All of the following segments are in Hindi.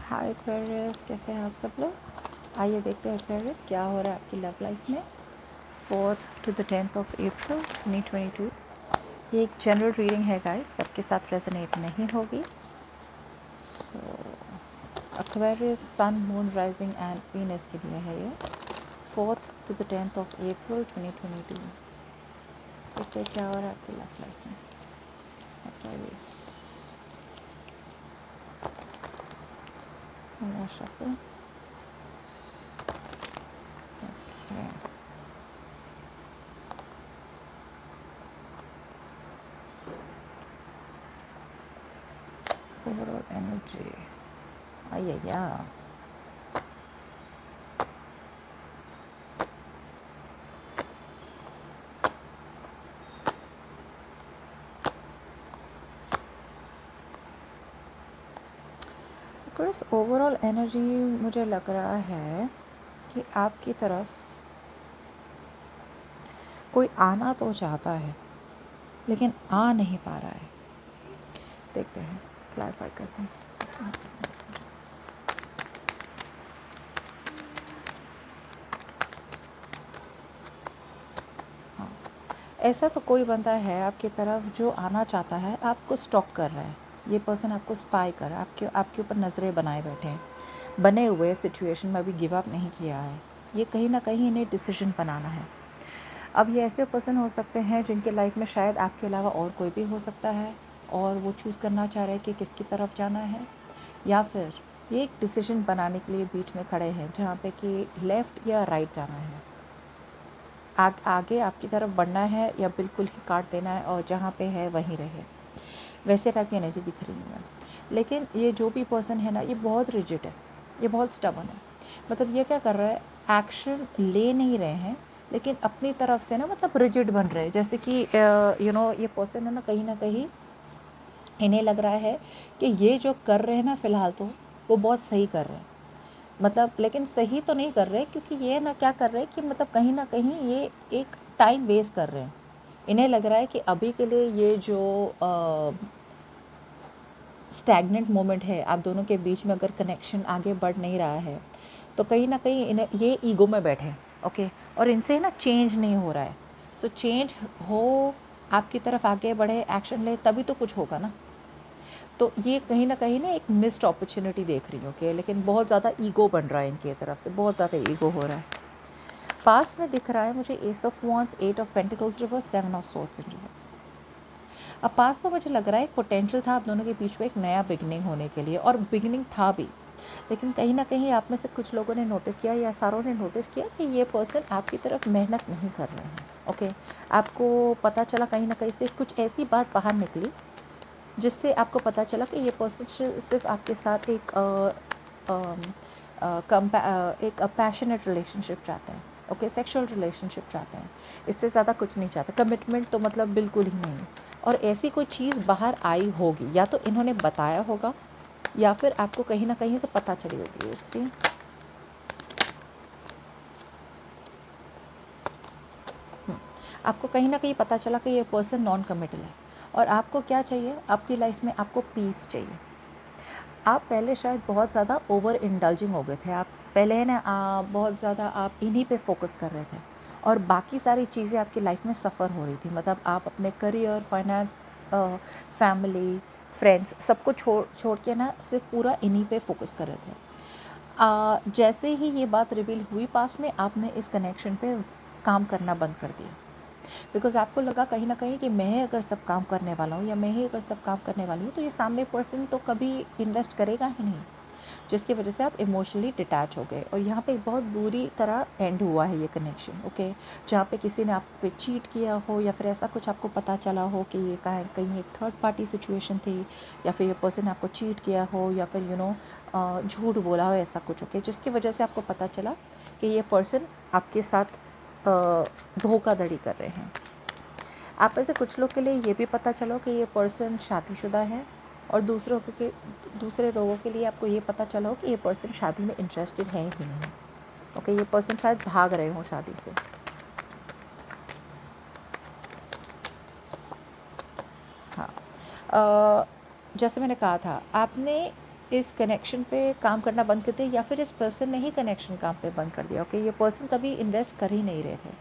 हाय एक्वेरियस, कैसे हैं आप सब लोग। आइए देखते हैं एक्वेरियस क्या हो रहा है आपकी लव लाइफ में 4th to the 10th of April 2022। ये एक जनरल रीडिंग है गाइस, सबके साथ रेजोनेट नहीं होगी। So Aquarius sun moon rising and Venus के लिए है ये 4th to the 10th of April 2022। देखते हैं क्या हो रहा है आपकी लव लाइफ में Aquarius. shuffle. Okay. Overall energy. Yeah. Because overall energy मुझे लग रहा है कि आपकी तरफ कोई आना तो चाहता है लेकिन आ नहीं पा रहा है। देखते हैं, क्लैरिफाई करते हैं। हाँ, ऐसा तो कोई बंदा है आपकी तरफ जो आना चाहता है, आपको स्टॉक कर रहा है। ये पर्सन आपको स्पाई कर रहा है, आपके ऊपर नज़रें बनाए बैठे हैं, बने हुए सिचुएशन में अभी गिव अप नहीं किया है। ये कहीं ना कहीं इन्हें डिसीजन बनाना है। अब ये ऐसे पर्सन हो सकते हैं जिनके लाइफ में शायद आपके अलावा और कोई भी हो सकता है और वो चूज़ करना चाह रहे हैं कि किसकी तरफ जाना है, या फिर ये एक डिसीजन बनाने के लिए बीच में खड़े हैं जहाँ पे कि लेफ़्ट या राइट जाना है, आगे आपकी तरफ बढ़ना है या बिल्कुल ही काट देना है और जहाँ पे है वहीं रहे। वैसे टाइप की एनर्जी दिख रही है। लेकिन ये जो भी पर्सन है ना, ये बहुत रिजिड है, ये बहुत स्टबन है। मतलब ये क्या कर रहा है, एक्शन ले नहीं रहे हैं लेकिन अपनी तरफ से ना मतलब रिजिड बन रहे हैं। जैसे कि ये पर्सन है ना कहीं इन्हें लग रहा है कि ये जो कर रहे हैं ना फ़िलहाल तो वो बहुत सही कर रहे हैं। मतलब लेकिन सही तो नहीं कर रहे, क्योंकि ये ना क्या कर रहे हैं कि मतलब कहीं ना कहीं ये एक टाइम वेस्ट कर रहे हैं। इन्हें लग रहा है कि अभी के लिए ये जो स्टैग्नेंट मोमेंट है आप दोनों के बीच में, अगर कनेक्शन आगे बढ़ नहीं रहा है तो कहीं ना कहीं इन्हें ये ईगो में बैठे हैं। ओके, और इनसे ना चेंज नहीं हो रहा है। सो चेंज हो, आपकी तरफ आगे बढ़े, एक्शन ले, तभी तो कुछ होगा ना। तो ये कहीं ना एक मिस्ड अपॉर्चुनिटी देख रही हूँ कि लेकिन बहुत ज़्यादा ईगो बन रहा है इनकी तरफ से, बहुत ज़्यादा ईगो हो रहा है। पास्ट में दिख रहा है मुझे S of wands, 8 of pentacles reverse, 7 of swords in reverse. अब पास में मुझे लग रहा है एक पोटेंशियल था आप दोनों के बीच में एक नया बिगनिंग होने के लिए, और बिगनिंग था भी। लेकिन कहीं ना कहीं आप में से कुछ लोगों ने नोटिस किया या सारों ने नोटिस किया कि ये पर्सन आपकी तरफ मेहनत नहीं कर रहे हैं। ओके, आपको पता चला कहीं ना कहीं से कुछ ऐसी बात बाहर निकली जिससे आपको पता चला कि ये पर्सन सिर्फ आपके साथ एक पैशनेट रिलेशनशिप चाहते हैं। ओके, सेक्सुअल रिलेशनशिप चाहते हैं, इससे ज़्यादा कुछ नहीं चाहते। कमिटमेंट तो मतलब बिल्कुल ही नहीं। और ऐसी कोई चीज़ बाहर आई होगी, या तो इन्होंने बताया होगा या फिर आपको कहीं ना कहीं से पता चली होगी। इससे आपको कहीं ना कहीं पता चला कि ये पर्सन नॉन कमिटल है। और आपको क्या चाहिए आपकी लाइफ में, आपको पीस चाहिए। आप पहले शायद बहुत ज़्यादा ओवर इंडल्जिंग हो गए थे। आप पहले है ना बहुत ज़्यादा आप इन्हीं पे फोकस कर रहे थे और बाकी सारी चीज़ें आपकी लाइफ में सफ़र हो रही थी। मतलब आप अपने करियर, फाइनेंस, फैमिली, फ्रेंड्स सबको छोड़ के ना सिर्फ पूरा इन्हीं पे फोकस कर रहे थे। जैसे ही ये बात रिवील हुई पास्ट में, आपने इस कनेक्शन पे काम करना बंद कर दिया। बिकॉज़ आपको लगा कहीं न कहीं कि मैं ही अगर सब काम करने वाला हूँ या मैं ही अगर सब काम करने वाली हूँ तो ये सामने पर्सन तो कभी इन्वेस्ट करेगा ही नहीं, जिसकी वजह से आप इमोशनली डिटैच हो गए। और यहाँ पे एक बहुत बुरी तरह एंड हुआ है ये कनेक्शन। ओके, जहाँ पे किसी ने आप पे चीट किया हो या फिर ऐसा कुछ आपको पता चला हो कि ये कहीं एक थर्ड पार्टी सिचुएशन थी, या फिर ये पर्सन ने आपको चीट किया हो, या फिर झूठ बोला हो, ऐसा कुछ। ओके, जिसकी वजह से आपको पता चला कि ये पर्सन आपके साथ धोखाधड़ी कर रहे हैं। आप में से कुछ लोग के लिए ये भी पता चलो कि ये पर्सन शादीशुदा है, और दूसरे लोगों के लिए आपको ये पता चला हो कि ये पर्सन शादी में इंटरेस्टेड है ही नहीं। ओके, ये पर्सन शायद भाग रहे हों शादी से। हाँ, जैसे मैंने कहा था, आपने इस कनेक्शन पे काम करना बंद कर दिया, या फिर इस पर्सन ने ही कनेक्शन काम पे बंद कर दिया। ओके, ये पर्सन कभी इन्वेस्ट कर ही नहीं रहे थे।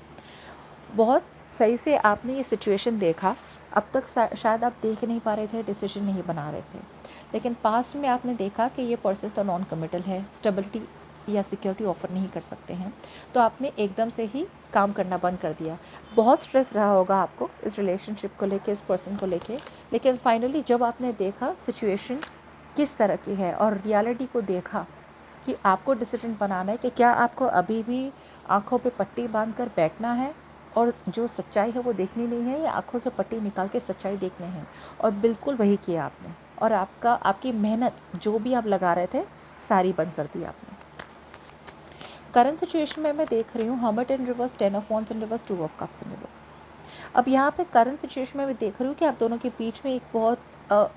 बहुत सही से आपने ये सिचुएशन देखा, अब तक शायद आप देख नहीं पा रहे थे, डिसीजन नहीं बना रहे थे, लेकिन पास्ट में आपने देखा कि ये पर्सन तो नॉन कमिटल है, स्टेबिलिटी या सिक्योरिटी ऑफर नहीं कर सकते हैं, तो आपने एकदम से ही काम करना बंद कर दिया। बहुत स्ट्रेस रहा होगा आपको इस रिलेशनशिप को लेके, इस पर्सन को लेके, लेकिन फाइनली जब आपने देखा सिचुएशन किस तरह की है और रियलिटी को देखा कि आपको डिसीजन बनाना है कि क्या आपको अभी भी आंखों पे पट्टी बांध कर बैठना है और जो सच्चाई है वो देखनी नहीं है, या आंखों से पट्टी निकाल के सच्चाई देखनी है। और बिल्कुल वही किया आपने, और आपकी मेहनत जो भी आप लगा रहे थे सारी बंद कर दी आपने। करंट सिचुएशन में मैं देख रही हूँ hermit in reverse, 10 of wands in reverse, 2 of cups in reverse. अब यहाँ पे करंट सिचुएशन में मैं देख रही हूँ कि आप दोनों के बीच में एक बहुत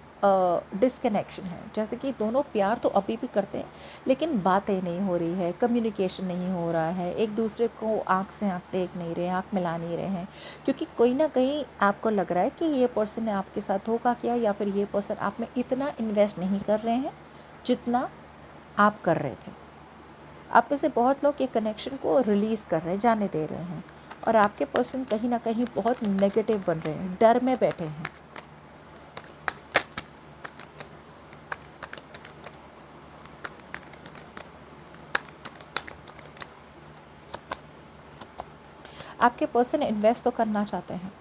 डिसकनेक्शन है। जैसे कि दोनों प्यार तो अभी भी करते हैं, लेकिन बातें नहीं हो रही है, कम्युनिकेशन नहीं हो रहा है, एक दूसरे को आँख से आँख देख नहीं रहे, आँख मिला नहीं रहे हैं, क्योंकि कोई ना कहीं आपको लग रहा है कि ये पर्सन ने आपके साथ धोखा किया, या फिर ये पर्सन आप में इतना इन्वेस्ट नहीं कर रहे हैं जितना आप कर रहे थे। आप में से बहुत लोग ये कनेक्शन को रिलीज़ कर रहे हैं, जाने दे रहे हैं, और आपके पर्सन कहीं ना कहीं बहुत नेगेटिव बन रहे हैं, डर में बैठे हैं। आपके पर्सन इन्वेस्ट तो करना चाहते हैं,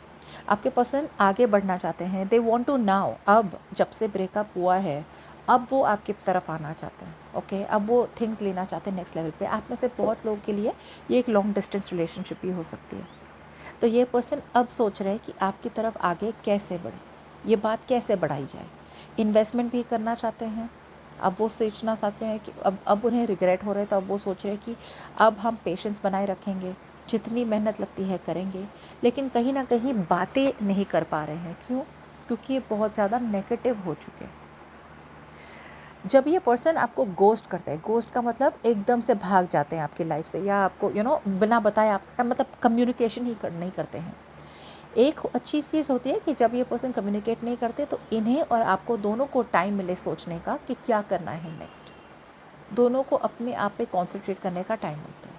आपके पर्सन आगे बढ़ना चाहते हैं, दे वांट टू नाउ, अब जब से ब्रेकअप हुआ है अब वो आपकी तरफ आना चाहते हैं। ओके, अब वो थिंग्स लेना चाहते हैं नेक्स्ट लेवल पे। आप में से बहुत लोगों के लिए ये एक लॉन्ग डिस्टेंस रिलेशनशिप भी हो सकती है। तो ये पर्सन अब सोच रहे हैं कि आपकी तरफ आगे कैसे बढ़े, ये बात कैसे बढ़ाई जाए। इन्वेस्टमेंट भी करना चाहते हैं, अब वो सोचना चाहते हैं कि अब उन्हें रिग्रेट हो रहे हैं, तो अब वो सोच रहे हैं कि अब हम पेशेंस बनाए रखेंगे, जितनी मेहनत लगती है करेंगे, लेकिन कहीं ना कहीं बातें नहीं कर पा रहे हैं। क्यों? क्योंकि ये बहुत ज़्यादा नेगेटिव हो चुके हैं। जब ये पर्सन आपको गोस्ट करते हैं, गोस्ट का मतलब एकदम से भाग जाते हैं आपकी लाइफ से, या आपको बिना बताए आप मतलब कम्युनिकेशन ही नहीं करते हैं। एक अच्छी चीज़ होती है कि जब ये पर्सन कम्युनिकेट नहीं करते तो इन्हें और आपको दोनों को टाइम मिले सोचने का कि क्या करना है नेक्स्ट। दोनों को अपने आप पे कॉन्सेंट्रेट करने का टाइम मिलता है।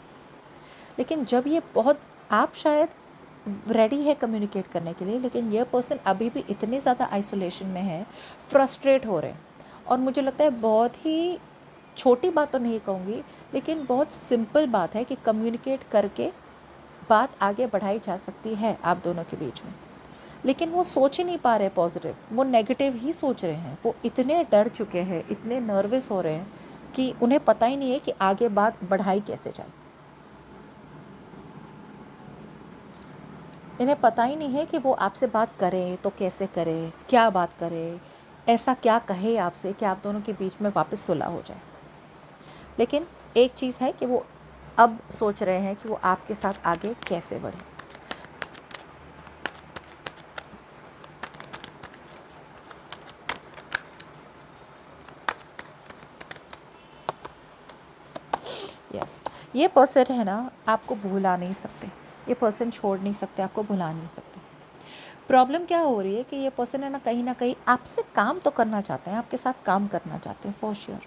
लेकिन जब ये बहुत, आप शायद रेडी है कम्युनिकेट करने के लिए, लेकिन ये पर्सन अभी भी इतने ज़्यादा आइसोलेशन में है, फ्रस्ट्रेट हो रहे हैं। और मुझे लगता है बहुत ही छोटी बात तो नहीं कहूँगी, लेकिन बहुत सिंपल बात है कि कम्युनिकेट करके बात आगे बढ़ाई जा सकती है आप दोनों के बीच में। लेकिन वो सोच ही नहीं पा रहे पॉजिटिव, वो नेगेटिव ही सोच रहे हैं। वो इतने डर चुके हैं, इतने नर्वस हो रहे हैं कि उन्हें पता ही नहीं है कि आगे बात बढ़ाई कैसे जाए। इन्हें पता ही नहीं है कि वो आपसे बात करें तो कैसे करें, क्या बात करें, ऐसा क्या कहे आपसे कि आप दोनों के बीच में वापस सुलह हो जाए। लेकिन एक चीज़ है कि वो अब सोच रहे हैं कि वो आपके साथ आगे कैसे बढ़े। यस, ये पर्सन है ना, आपको भुला नहीं सकते, ये पर्सन छोड़ नहीं सकते, आपको भुला नहीं सकते। प्रॉब्लम क्या हो रही है कि ये पर्सन है ना कहीं आपसे काम तो करना चाहते हैं, आपके साथ काम करना चाहते हैं फॉर श्योर,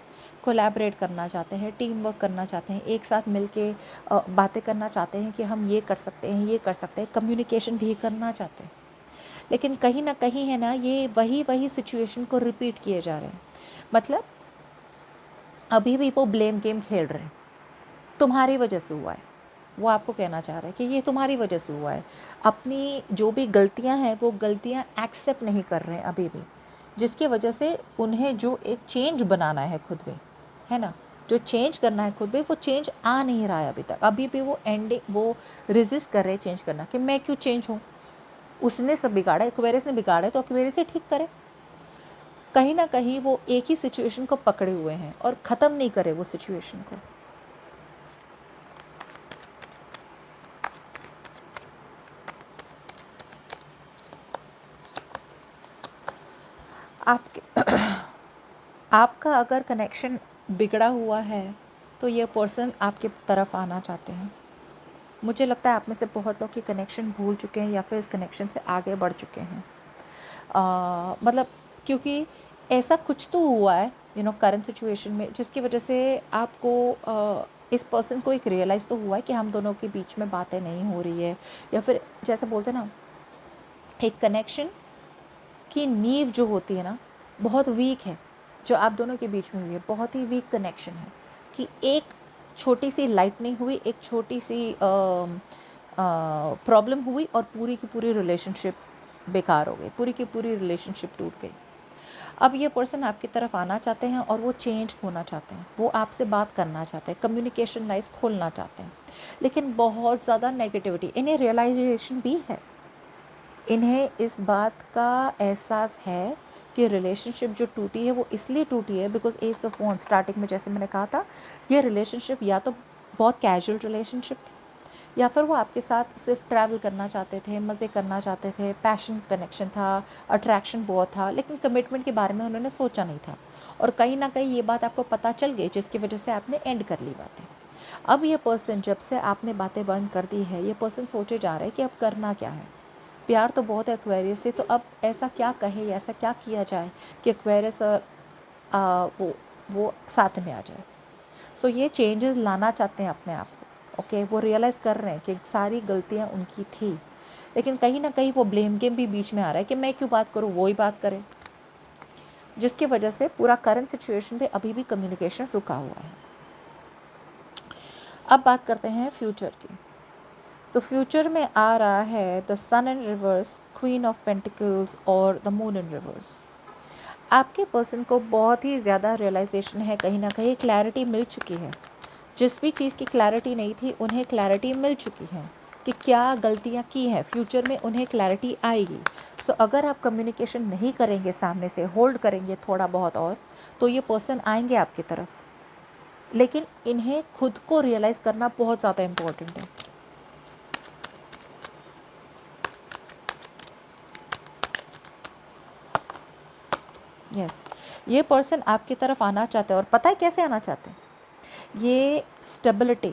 कोलैबोरेट करना चाहते हैं, टीम वर्क करना चाहते हैं, एक साथ मिलके बातें करना चाहते हैं कि हम ये कर सकते हैं, ये कर सकते हैं, कम्युनिकेशन भी करना चाहते हैं। लेकिन कहीं ना कहीं है ना, ये वही वही सिचुएशन को रिपीट किए जा रहे हैं। मतलब अभी भी वो ब्लेम गेम खेल रहे हैं, तुम्हारी वजह से हुआ है। वो आपको कहना चाह रहा है कि ये तुम्हारी वजह से हुआ है। अपनी जो भी गलतियां हैं वो गलतियां एक्सेप्ट नहीं कर रहे हैं अभी भी, जिसकी वजह से उन्हें जो एक चेंज बनाना है खुद में, है ना, जो चेंज करना है खुद में, वो चेंज आ नहीं रहा है अभी तक। अभी भी वो एंडिंग, वो रेजिस्ट कर रहे हैं चेंज करना, कि मैं क्यों चेंज हूँ, उसने सब बिगाड़ा, एक्वेरियस ने बिगाड़ा है तो एक्वेरियस से ठीक करे। कहीं ना कहीं वो एक ही सिचुएशन को पकड़े हुए हैं और ख़त्म नहीं करे वो सिचुएशन को। आपके आपका अगर कनेक्शन बिगड़ा हुआ है तो ये पर्सन आपके तरफ आना चाहते हैं। मुझे लगता है आप में से बहुत लोग ये कनेक्शन भूल चुके हैं या फिर इस कनेक्शन से आगे बढ़ चुके हैं। मतलब क्योंकि ऐसा कुछ तो हुआ है करंट सिचुएशन में, जिसकी वजह से आपको इस पर्सन को एक रियलाइज़ तो हुआ है कि हम दोनों के बीच में बातें नहीं हो रही है, या फिर जैसे बोलते हैं ना, एक कनेक्शन की नींव जो होती है ना बहुत वीक है, जो आप दोनों के बीच में हुई है बहुत ही वीक कनेक्शन है, कि एक छोटी सी लाइटनिंग हुई, एक छोटी सी प्रॉब्लम हुई और पूरी की पूरी रिलेशनशिप बेकार हो गई, पूरी की पूरी रिलेशनशिप टूट गई। अब ये पर्सन आपकी तरफ आना चाहते हैं और वो चेंज होना चाहते हैं, वो आपसे बात करना चाहते हैं, कम्युनिकेशन लाइन्स खोलना चाहते हैं, लेकिन बहुत ज़्यादा नेगेटिविटी, इन्हें रियलाइजेशन भी है, इन्हें इस बात का एहसास है कि रिलेशनशिप जो टूटी है वो इसलिए टूटी है because age of one, starting में जैसे मैंने कहा था, ये रिलेशनशिप या तो बहुत कैजुअल रिलेशनशिप थी, या फिर वो आपके साथ सिर्फ ट्रैवल करना चाहते थे, मज़े करना चाहते थे, पैशन कनेक्शन था, अट्रैक्शन बहुत था, लेकिन कमिटमेंट के बारे में उन्होंने सोचा नहीं था, और कहीं ना कहीं ये बात आपको पता चल गई, जिसकी वजह से आपने एंड कर ली बातें। अब ये पर्सन, जब से आपने बातें बंद कर दी है, ये पर्सन सोचे जा रहा है कि अब करना क्या है। प्यार तो बहुत है एक्वेरियस से, तो अब ऐसा क्या कहे, ऐसा क्या किया जाए कि एक्वेरियस और वो साथ में आ जाए। सो ये चेंजेस लाना चाहते हैं अपने आप को। ओके, वो रियलाइज़ कर रहे हैं कि सारी गलतियाँ उनकी थी, लेकिन कहीं ना कहीं वो ब्लेम गेम भी बीच में आ रहा है कि मैं क्यों बात करूँ, वो ही बात करे, जिसकी वजह से पूरा करंट सिचुएशन पे अभी भी कम्युनिकेशन रुका हुआ है। अब बात करते हैं फ्यूचर की। तो फ्यूचर में आ रहा है the sun in reverse, queen of pentacles और द मून इन रिवर्स। आपके पर्सन को बहुत ही ज़्यादा रियलाइजेशन है, कहीं ना कहीं क्लैरिटी मिल चुकी है। जिस भी चीज़ की क्लैरिटी नहीं थी उन्हें क्लैरिटी मिल चुकी है कि क्या गलतियाँ की हैं, फ्यूचर में उन्हें क्लैरिटी आएगी। सो अगर आप कम्युनिकेशन नहीं करेंगे, सामने से होल्ड करेंगे थोड़ा बहुत और, तो ये पर्सन आएंगे आपकी तरफ, लेकिन इन्हें खुद को रियलाइज़ करना बहुत ज़्यादा इम्पोर्टेंट है। यस, ये पर्सन आपकी तरफ आना चाहते हैं, और पता है कैसे आना चाहते हैं? ये स्टेबिलिटी,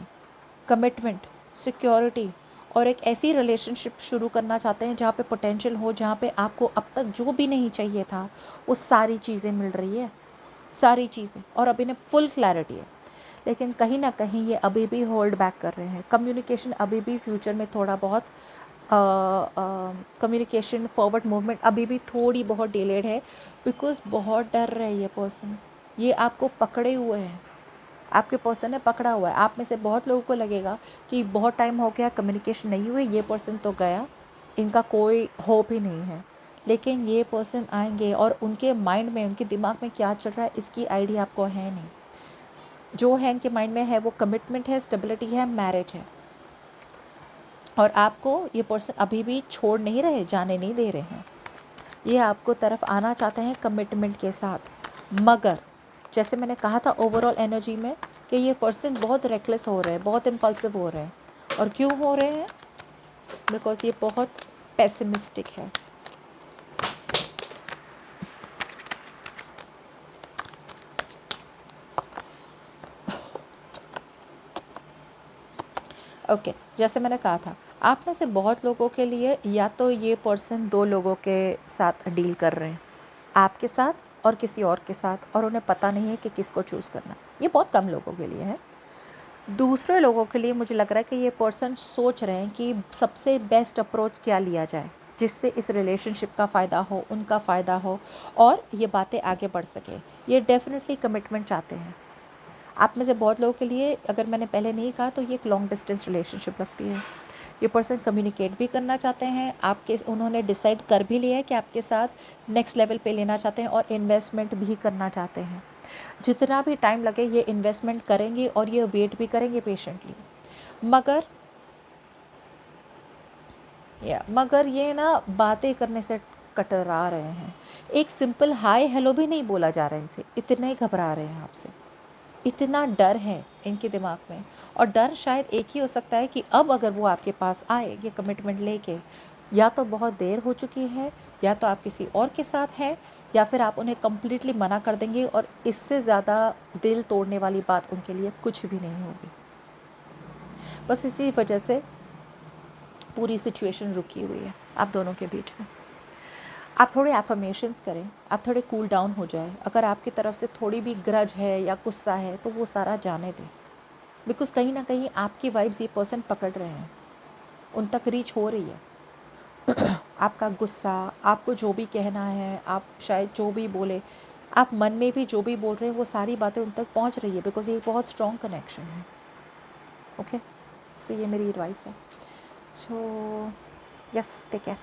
कमिटमेंट, सिक्योरिटी और एक ऐसी रिलेशनशिप शुरू करना चाहते हैं जहाँ पे पोटेंशियल हो, जहाँ पे आपको अब तक जो भी नहीं चाहिए था वो सारी चीज़ें मिल रही है, सारी चीज़ें, और अब इन्हें फुल क्लैरिटी है। लेकिन कहीं ना कहीं ये अभी भी होल्ड बैक कर रहे हैं, कम्युनिकेशन अभी भी फ्यूचर में थोड़ा बहुत, कम्युनिकेशन फॉरवर्ड मूवमेंट अभी भी थोड़ी बहुत डिलेड है, बिकॉज बहुत डर रहे हैं ये पर्सन, ये आपको पकड़े हुए हैं, आपके पर्सन ने पकड़ा हुआ है। आप में से बहुत लोगों को लगेगा कि बहुत टाइम हो गया, कम्युनिकेशन नहीं हुई, ये पर्सन तो गया, इनका कोई होप ही नहीं है, लेकिन ये पर्सन आएंगे और उनके माइंड में, उनके दिमाग में क्या चल रहा है इसकी आइडिया आपको है नहीं। जो है इनके माइंड में है वो कमिटमेंट है, स्टेबिलिटी है, मैरिज है, और आपको ये पर्सन अभी भी छोड़ नहीं रहे, जाने नहीं दे रहे हैं। ये आपको तरफ आना चाहते हैं कमिटमेंट के साथ, मगर जैसे मैंने कहा था ओवरऑल एनर्जी में कि ये पर्सन बहुत रेकलेस हो रहे हैं, बहुत इम्पल्सिव हो रहे हैं। और क्यों हो रहे हैं? बिकॉज ये बहुत पेसिमिस्टिक है। ओके, जैसे मैंने कहा था, आप में से बहुत लोगों के लिए या तो ये पर्सन दो लोगों के साथ डील कर रहे हैं, आपके साथ और किसी और के साथ, और उन्हें पता नहीं है कि किसको चूज़ करना। ये बहुत कम लोगों के लिए है। दूसरे लोगों के लिए मुझे लग रहा है कि ये पर्सन सोच रहे हैं कि सबसे बेस्ट अप्रोच क्या लिया जाए जिससे इस रिलेशनशिप का फ़ायदा हो, उनका फ़ायदा हो, और ये बातें आगे बढ़ सके। ये डेफिनेटली कमिटमेंट चाहते हैं। आप में से बहुत लोगों के लिए, अगर मैंने पहले नहीं कहा, तो ये एक लॉन्ग डिस्टेंस रिलेशनशिप लगती है। ये पर्सन कम्युनिकेट भी करना चाहते हैं आपके, उन्होंने डिसाइड कर भी लिया है कि आपके साथ नेक्स्ट लेवल पे लेना चाहते हैं, और इन्वेस्टमेंट भी करना चाहते हैं। जितना भी टाइम लगे ये इन्वेस्टमेंट करेंगे, और ये वेट भी करेंगे पेशेंटली। मगर ये ना बातें करने से कतरा रहे हैं। एक सिंपल हाय हेलो भी नहीं बोला जा रहा है इनसे, इतने ही घबरा रहे हैं आपसे, इतना डर है इनके दिमाग में। और डर शायद एक ही हो सकता है कि अब अगर वो आपके पास आए ये कमिटमेंट लेके, या तो बहुत देर हो चुकी है, या तो आप किसी और के साथ हैं, या फिर आप उन्हें कम्प्लीटली मना कर देंगे, और इससे ज़्यादा दिल तोड़ने वाली बात उनके लिए कुछ भी नहीं होगी। बस इसी वजह से पूरी सिचुएशन रुकी हुई है आप दोनों के बीच में। आप थोड़े एफर्मेशंस करें, आप थोड़े कूल डाउन हो जाए। अगर आपकी तरफ से थोड़ी भी ग्रज है या गुस्सा है तो वो सारा जाने दें, बिकॉज़ कहीं ना कहीं आपकी वाइब्स ये पर्सन पकड़ रहे हैं, उन तक रीच हो रही है। आपका गुस्सा, आपको जो भी कहना है, आप शायद जो भी बोले, आप मन में भी जो भी बोल रहे हैं वो सारी बातें उन तक पहुंच रही है, बिकॉज़ ये बहुत स्ट्रॉन्ग कनेक्शन है। ओके, सो ये मेरी एडवाइस है। So yes, take care.